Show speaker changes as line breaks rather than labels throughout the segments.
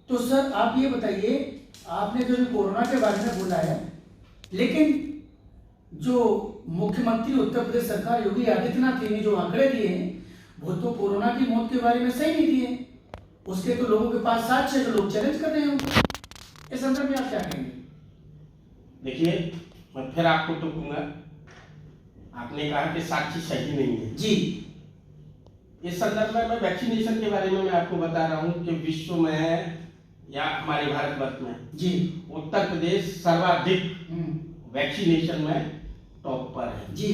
तो सर आप ये बताइए, आपने जो कोरोना के बारे में बोला है, लेकिन जो मुख्यमंत्री उत्तर प्रदेश सरकार योगी आदित्यनाथ जी ने जो आंकड़े दिए हैं वो तो कोरोना की मौत के बारे में सही नहीं दिए। उसके तो लोगों के पास साक्ष्य है, लोग चैलेंज कर रहे हैं उनको। इस संदर्भ में आप क्या कहेंगे?
देखिए, मैं फिर आपको टोकूंगा। आपने कहा कि साक्षी सही नहीं है
जी।
इस संदर्भ में मैं वैक्सीनेशन के बारे में मैं आपको बता रहा हूं कि विश्व में या हमारे भारतवर्ष में
जी
उत्तर प्रदेश सर्वाधिक वैक्सीनेशन में टॉप पर है
जी।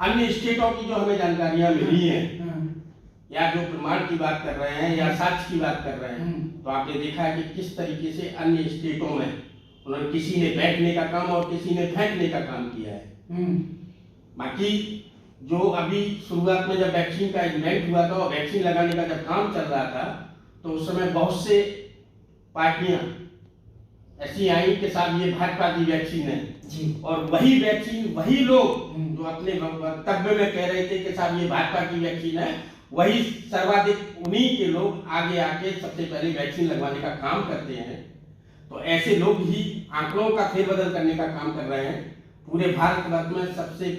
अन्य स्टेटों की जो हमें जानकारियां मिली हैं या जो प्रमाण की बात कर रहे हैं या साक्ष्य की बात कर रहे हैं, तो आपने देखा है कि किस तरीके से अन्य स्टेटों में उन्होंने किसी ने बैठने का काम और किसी ने फेंकने का काम किया है। बाकी जो अभी शुरुआत में जब वैक्सीन का इन्वेंट हुआ था और वैक्सीन लगाने का जब काम चल रहा था, तो उस समय बहुत से पार्टियां ऐसी आई कि साहब ये भाजपा की वैक्सीन है
जी।
और वही वैक्सीन वही लोग जो अपने वक्तव्य में कह रहे थे कि साहब ये भाजपा की वैक्सीन है, वही सर्वाधिक उन्हीं के लोग आगे आके सबसे पहले वैक्सीन लगवाने का काम करते हैं। तो ऐसे लोग ही आंकड़ों का फेरबदल करने का काम कर रहे हैं। पूरे भारतवर्ष में सबसे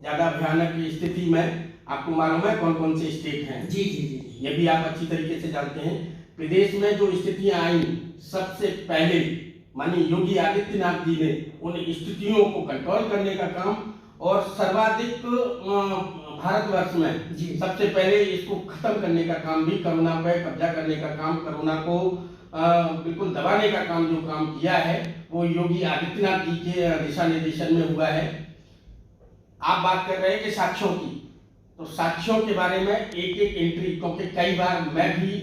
ज्यादा भयानक स्थिति में आपको मालूम है कौन कौन से स्टेट हैं?
जी जी जी,
ये भी आप अच्छी तरीके से जानते हैं। प्रदेश में जो स्थितियां आई, सबसे पहले माननीय योगी आदित्यनाथ जी ने उन स्थितियों को कंट्रोल करने का काम और सर्वाधिक भारतवर्ष में सबसे पहले इसको खत्म करने का काम भी, कोरोना पर कब्जा करने का काम, कोरोना को बिल्कुल दबाने का काम जो काम किया है वो योगी आदित्यनाथ जी के दिशा निर्देशन में हुआ है। आप बात कर रहे हैं कि साक्ष्यों की, तो साक्ष्यों के बारे में एक एक एंट्री, क्योंकि कई बार मैं भी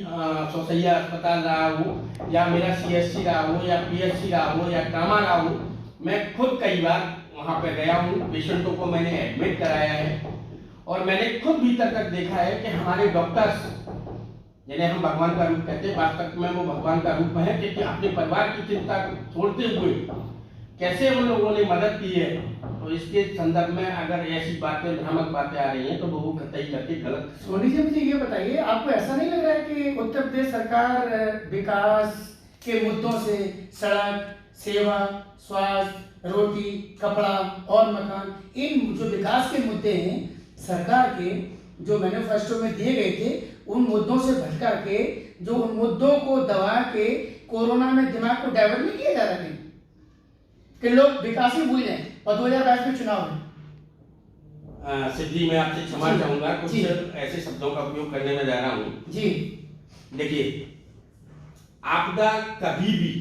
सोसैया अस्पताल रहा हूँ या मेरा सीएससी रहा हो या पीएचसी रहा हो या ट्रामा रहा हो, मैं खुद कई बार वहाँ पे गया हूँ, पेशेंटों को मैंने एडमिट कराया है और मैंने खुद भीतर तक देखा है कि हमारे डॉक्टर्स, जिन्हें हम भगवान का रूप कहते हैं, वास्तव में वो भगवान का रूप है, क्योंकि अपने परिवार की चिंता को छोड़ते हुए कैसे उन लोगों ने मदद की है। तो इसके संदर्भ में अगर ऐसी बातें, भ्रामक बातें आ रही हैं तो वो कतई करके गलत।
सोनी जी, मुझे ये बताइए, आपको ऐसा नहीं लग रहा है कि उत्तर प्रदेश सरकार विकास के मुद्दों से, सड़क, सेवा, स्वास्थ्य, रोटी, कपड़ा और मकान, इन जो विकास के मुद्दे हैं सरकार के जो मैनिफेस्टो में दिए गए थे, उन मुद्दों से भटका के, जो उन मुद्दों को दबा के कोरोना में दिमाग को डाइवर्ट नहीं किया जा रहा है कि लोग विकास ही भूल जाएं और 2022 में चुनाव है।
सिद्धि, मैं आपसे क्षमा चाहूंगा, कुछ ऐसे शब्दों का उपयोग करने में जा रहा हूँ
जी।
देखिए, आपदा कभी भी,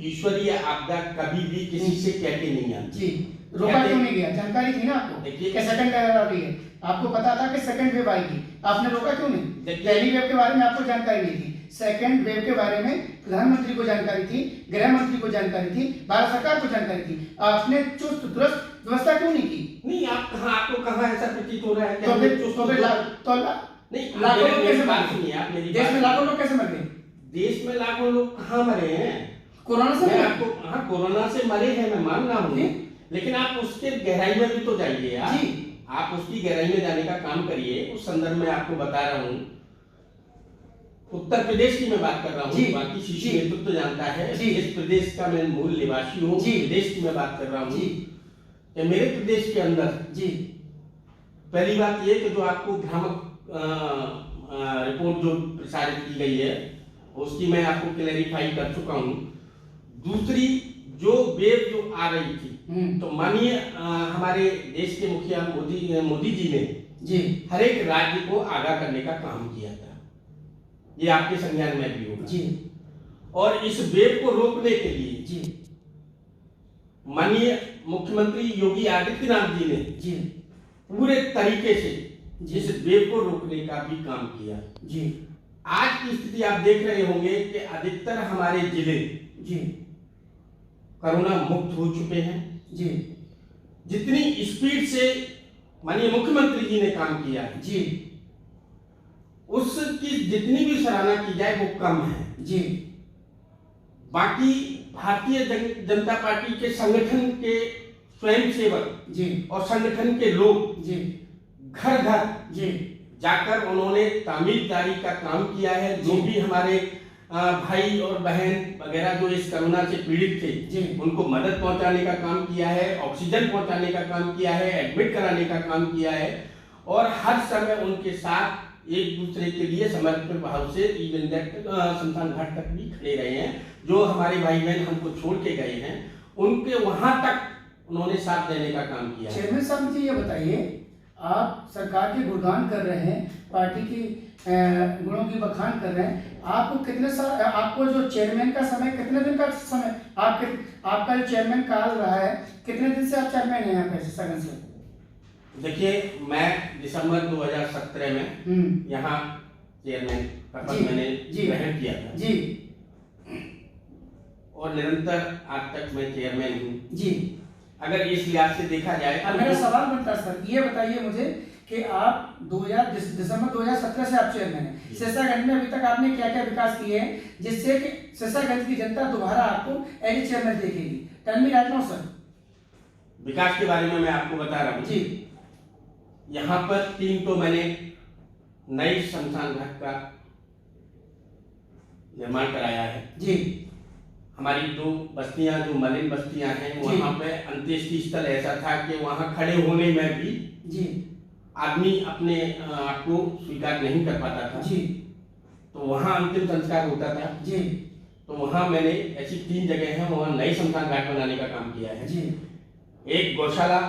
ईश्वरीय आपदा कभी भी किसी से कह के नहीं आती
जी। रोका क्यों नहीं गया? जानकारी थी ना आपको
देखिए
कि सेकंड वेव आ रही है, आपको पता था कि सेकंड वेव आएगी, आपने रोका क्यों नहीं? पहली वेव के बारे में आपको जानकारी नहीं थी, सेकंड वेव के बारे में प्रधानमंत्री को जानकारी थी, गृह मंत्री को जानकारी थी, भारत सरकार को जानकारी थी, आपने चुस्त दुरुस्त व्यवस्था क्यों नहीं की?
नहीं, आप कहां, आपको कहां ऐसा प्रतीत हो रहा है कि
तो
हमने
फिर
नहीं,
लाखों लोग कैसे मर
सुनिए आप मेरी
देश में लाखों लोग कैसे मर गए?
देश में लाखों लोग कहां मरे हैं?
कोरोना से?
मैं आपको, हाँ कोरोना से मरे हैं, मैं मान रहा हूँ, लेकिन आप उसके गहराई में भी तो जाइए यार। आप उसकी गहराई में जाने का काम करिए। उस संदर्भ में आपको बता रहा हूँ, उत्तर प्रदेश की मैं बात कर रहा हूँ, बाकी शिशु नेतृत्व तो जानता है, इस प्रदेश का मैं मूल निवासी हूँ, प्रदेश की मैं बात कर रहा हूँ कि मेरे प्रदेश के अंदर पहली बात ये कि जो आपको भ्रामक रिपोर्ट जो प्रसारित की गई है उसकी मैं आपको क्लैरिफाई कर चुका हूँ। दूसरी जो वेव जो आ रही थी, तो माननीय हमारे देश के मुखिया मोदी जी ने हर एक राज्य को आगाह करने का काम किया था, ये आपके संज्ञान में भी होगा। और इस वेव को रोकने के लिए माननीय मुख्यमंत्री योगी आदित्यनाथ जी ने पूरे तरीके से इस वेव को रोकने का भी काम किया। आज की स्थिति आप देख रहे होंगे कि अधिकतर हमारे जिले कोरोना मुक्त हो चुके हैं। जितनी स्पीड से माननीय मुख्यमंत्री जी ने काम किया है, उसकी जितनी भी सराहना की जाए वो कम है। बाकी भारतीय जनता पार्टी के संगठन के स्वयंसेवक और संगठन के लोग घर घर जाकर उन्होंने तामीरदारी का काम किया है। जो भी हमारे भाई और बहन वगैरह जो इस कोरोना से पीड़ित थे
जी।
उनको मदद पहुंचाने का काम किया है, ऑक्सीजन पहुंचाने का काम किया है, एडमिट कराने का काम किया है और हर समय उनके साथ एक दूसरे के लिए समर्पित भाव से इवन दैट शमशान घाट तक भी खड़े रहे हैं। जो हमारे भाई बहन हमको छोड़ के गए हैं उनके वहां तक उन्होंने साथ देने का काम किया है।
चेयरमैन साहब मुझे ये बताइए, आप सरकार के गुणगान कर रहे हैं, पार्टी की गुणों की बखान कर रहे हैं, आपको कितने साल, आपको जो चेयरमैन का समय कितने दिन का समय, आपका जो चेयरमैन काल रहा है कितने दिन से आप चेयरमैन हैं यहाँ पे सिरसागंज से?
देखिए, मैं दिसंबर 2017 में यहाँ चेयरमैन का पद मैंने ग्रहण किया था
जी, और
निरंतर आज तक मैं चेयरमैन हूँ
जी।
अगर इस लिहाज से देखा जाए
अब मेरा सवाल बनता है सर, ये बताइए मुझे कि आप दिसंबर 2017 से आप चेयरमैन हैं, सिरसागंज में अभी तक आपने क्या क्या विकास किए हैं जिससे कि सिरसागंज की जनता दोबारा आपको एज चेयरमैन देखेगी? Tell me right now sir.
विकास के बारे में मैं आपको बता रहा हूँ
जी।
यहाँ पर 3 तो मैंने नई शमशान घाट का निर्माण कराया है
जी।
हमारी 2 बस्तियां जो मलिन बस्तियां हैं वहाँ पे अंत्येष्टि स्थल ऐसा था कि वहाँ खड़े होने में भी
जी
आदमी अपने आप को स्वीकार नहीं कर पाता था
जी,
तो वहाँ अंतिम संस्कार होता था
जी।
तो वहाँ मैंने ऐसी 3 जगह हैं वहाँ नई शमशान घाट बनाने का काम किया है
जी।
एक गौशाला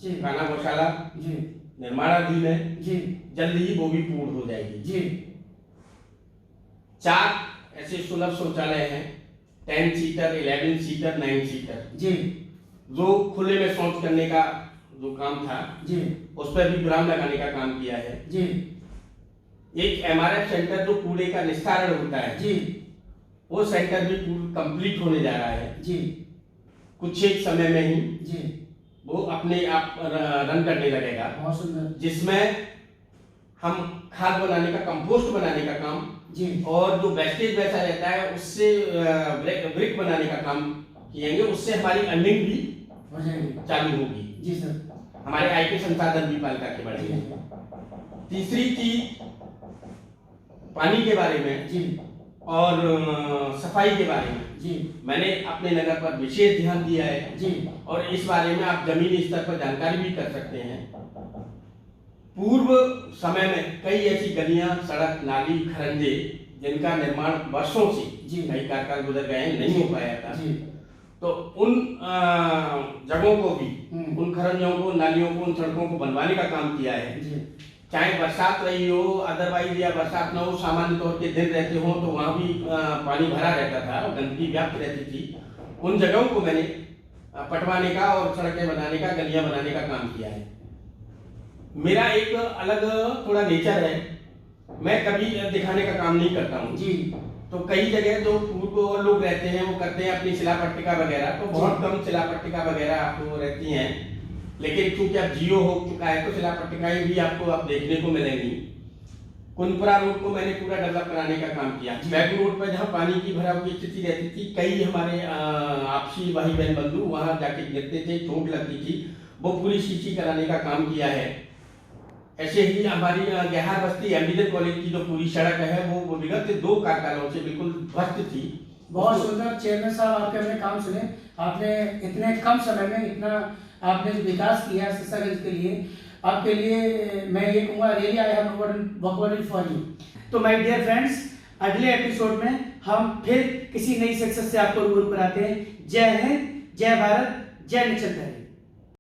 जी।
काना गौशाला
जी।
निर्माणाधीन है
जी।
जल्द ही वो भी पूर्ण हो जाएगी
जी।
4 ऐसे सुलभ शौचालय हैं 10 सीटर 11 सीटर 9 सीटर
जी।
जो खुले में शौच करने का जो काम था
जी,
उस पर भी विराम लगाने का काम किया है
जी।
एक एमआरएफ सेंटर जो कूड़े का निस्तारण होता है
जी,
वो सेंटर भी कंप्लीट होने जा रहा है
जी।
कुछ एक समय में ही
जी,
वो अपने आप रन करने लगेगा
बहुत सुंदर।
जिसमें हम खाद बनाने का कंपोस्ट बनाने का काम
जी,
और जो वेस्टेज वैसा रहता है उससे ब्रिक बनाने का काम किएंगे उससे हमारी अर्निंग भी
हो जाएगी।
चालू होगी
जी सर।
हमारे आय के संसाधन भी पालिका के बढ़ेंगे। तीसरी चीज पानी के बारे में
जी
और सफाई के बारे में
जी
मैंने अपने नगर पर विशेष ध्यान दिया है
जी
और इस बारे में आप जमीनी स्तर पर जानकारी भी कर सकते हैं। पूर्व समय में कई ऐसी गलियां सड़क नाली खरंजे जिनका निर्माण वर्षों से
जी
कई कार्यकाल गुजर गए हैं नहीं हो पाया था
जी
तो उन जगहों को भी उन खरंजों को नालियों को उन सड़कों को बनवाने का काम किया है
जी
चाहे बरसात रही हो अदरवाइज या बरसात न हो सामान्य तौर के दिन रहते हो तो वहाँ भी पानी भरा रहता था गंदगी व्याप्त रहती थी उन जगहों को मैंने पटवाने का और सड़कें बनाने का गलियां बनाने का काम किया है। मेरा एक अलग थोड़ा नेचर है मैं कभी दिखाने का काम नहीं करता हूँ
जी
तो कई जगह जो पूर्व लोग रहते हैं वो करते हैं अपनी शिला पट्टिका वगैरह तो बहुत कम शिला पट्टिका वगैरह आपको रहती हैं लेकिन क्योंकि अब जियो हो चुका है तो शिला पट्टिकाएं भी आपको अब देखने को मिलेंगी। कुनपुरा रोड को मैंने पूरा डेवलप कराने का काम किया। बैगू रोड पर जहाँ पानी की भराव की स्थिति रहती थी कई हमारे आपसी भाई बहन बंधु वहाँ जाके गिरते थे चोट लगती थी वो पूरी सींची कराने का काम किया है। ऐसे ही हमारी गहर बस्ती एमबीजन कॉलेज की जो पूरी सड़क है वो विगत 2 कार्यकालों से बिल्कुल ध्वस्त थी।
बहुत सुंदर चेयरमैन साहब आपके अपने काम सुने आपने इतने कम समय में इतना आपने जो विकास किया सिरसागंज के लिए आपके लिए मैं ये कहूँगा really I have worked for you. तो माय डियर फ्रेंड्स अगले एपिसोड में हम फिर किसी नई सक्सेस से आपको रूबरू कराते हैं। जय हिंद जय भारत जय निश्चित।